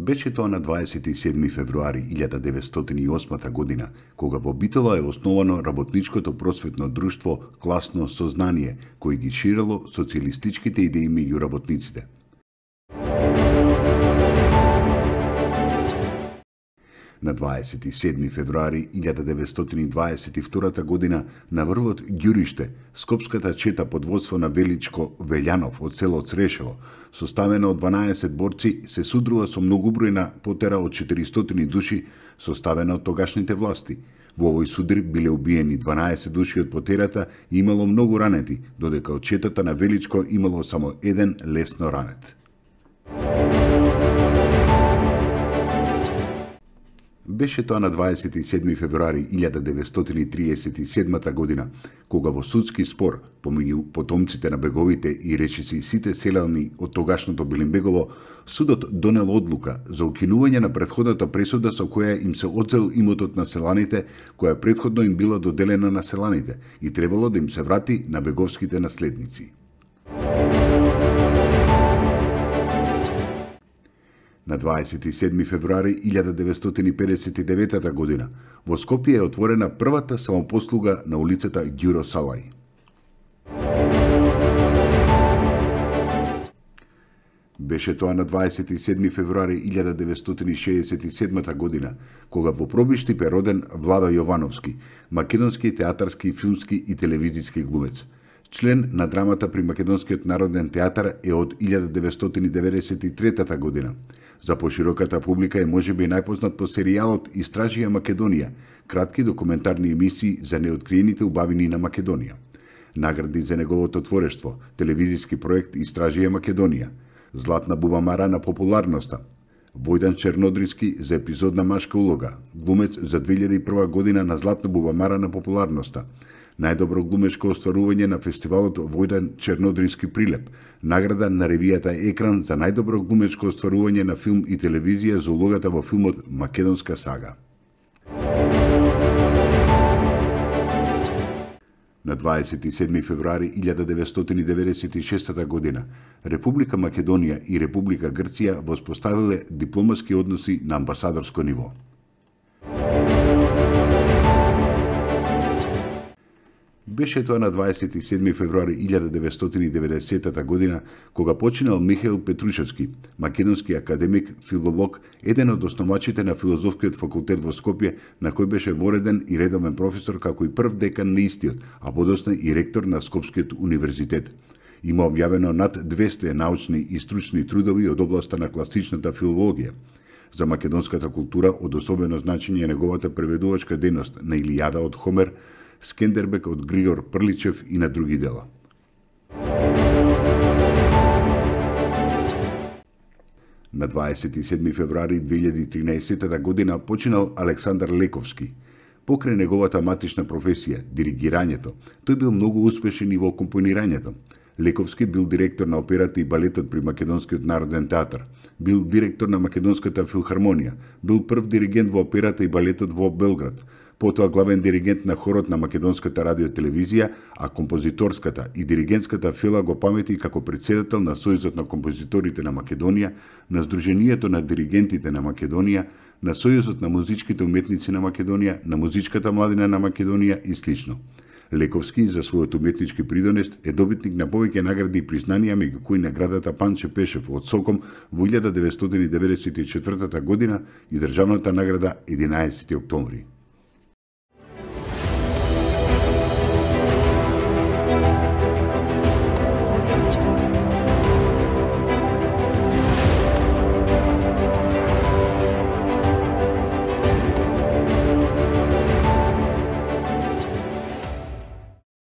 Беше тоа на 27 февруари 1908 година, кога во Битола е основано работничкото просветно друштво Класно сознание, кој ги ширело социјалистичките идеи меѓу работниците. На 27 февруари 1922 година на врвот Ѓуриште, скопската чета под водство на Величко Велјанов од село Црешево, составена од 12 борци, се судрува со многубројна потера од 400 души, составена од тогашните власти. Во овој судар биле убиени 12 души од потерата и имало многу ранети, додека од четата на Величко имало само еден лесно ранет. Беше тоа на 27 февруари 1937 година, кога во судски спор помеѓу потомците на беговите и речиси сите селјани од тогашното Белинбегово, судот донел одлука за укинување на претходната пресуда со која им се одзел имотот на селаните, која претходно им била доделена на селаните и требало да им се врати на беговските наследници. На 27 февруари 1959 година во Скопје е отворена првата самопослуга на улицата Ѓуро Салај. Беше тоа на 27 февруари 1967 година, кога во Пробиштип е роден Владо Јовановски, македонски театарски, филмски и телевизиски глумец. Член на драмата при Македонскиот народен театар е од 1993 година. За пошироката публика е можеби најпознат по серијалот Истражија Македонија, кратки документарни емисии за неоткриените убавини на Македонија. Награди за неговото творештво, телевизиски проект Истражија Македонија, Златна бубамара на популарноста, Војдан Чернодриски за епизодна машка улога, глумец за 2001 година на Златна бубамара на популарноста, најдобро глумешко остварување на фестивалот Војдан Чернодриски прилеп, награда на ревијата Екран за најдобро глумешко остварување на филм и телевизија за улогата во филмот Македонска сага. На 27 февруари 1996 година Република Македонија и Република Грција воспоставиле дипломатски односи на амбасадорско ниво. Беше тоа на 27 февруари 1990 година, кога починал Михаил Петрушевски, македонски академик, филолог, еден од основачите на Филозофскиот факултет во Скопје, на кој беше вореден и редовен професор како и прв декан на истиот, а подосна и ректор на Скопскиот универзитет. Има објавено над 200 научни и стручни трудови од областа на класичната филологија. За македонската култура од особено значење е неговата преведувачка дејност на Илијада од Хомер, Скендербек од Григор Прличев и на други дела. На 27 февруари 2013 година починал Александар Лековски. Покрај неговата матична професија, диригирањето, тој бил многу успешен и во компонирањето. Лековски бил директор на операта и балетот при Македонскиот народен театар, бил директор на Македонската филхармонија, бил прв диригент во операта и балетот во Белград, потоа главен диригент на хорот на Македонската радиотелевизија, а композиторската и диригентската фела го памети како претседател на Сојузот на композиторите на Македонија, на Сдруженијето на диригентите на Македонија, на Сојузот на музичките уметници на Македонија, на Музичката младина на Македонија и слично. Лековски за својот уметнички придонес е добитник на повеќе награди и признанија, меѓу кои наградата Панче Пешев од Соком во 1994 година и државната награда 11 октомври.